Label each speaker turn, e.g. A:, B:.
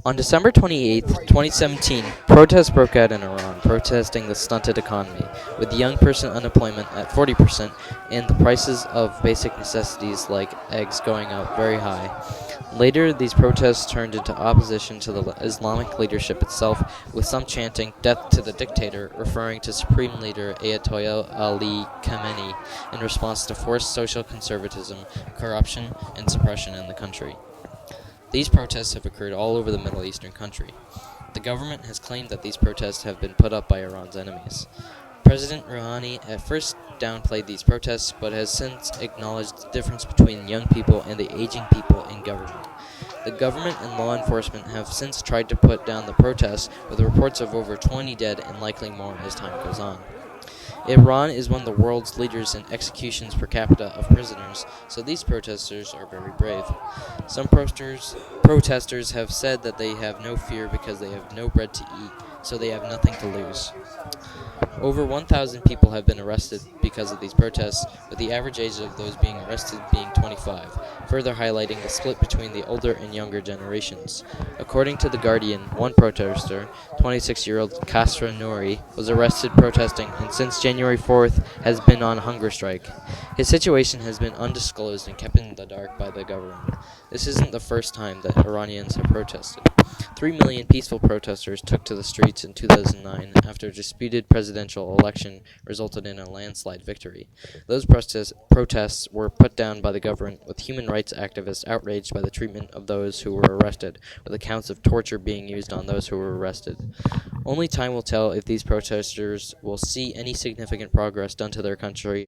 A: On December 28, 2017, protests broke out in Iran protesting the stunted economy, with young person unemployment at 40% and the prices of basic necessities like eggs going up very high. Later, these protests turned into opposition to the Islamic leadership itself, with some chanting "Death to the dictator," referring to Supreme Leader Ayatollah Ali Khamenei in response to forced social conservatism, corruption, and suppression in the country. These protests have occurred all over the Middle Eastern country. The government has claimed that these protests have been put up by Iran's enemies. President Rouhani at first downplayed these protests, but has since acknowledged the difference between young people and the aging people in government. The government and law enforcement have since tried to put down the protests, with reports of over 20 dead and likely more as time goes on. Iran is one of the world's leaders in executions per capita of prisoners, so these protesters are very brave. Some protesters have said that they have no fear because they have no bread to eat, so they have nothing to lose. Over 1,000 people have been arrested because of these protests, with the average age of those being arrested being 25, further highlighting the split between the older and younger generations. According to The Guardian, one protester, 26-year-old Kasra Nouri, was arrested protesting and since January 4th has been on hunger strike. His situation has been undisclosed and kept in the dark by the government. This isn't the first time that Iranians have protested. 3 million peaceful protesters took to the streets in 2009 after a disputed presidential election resulted in a landslide victory. Those protests were put down by the government, with human rights activists outraged by the treatment of those who were arrested, with accounts of torture being used on those who were arrested. Only time will tell if these protesters will see any significant progress done to their country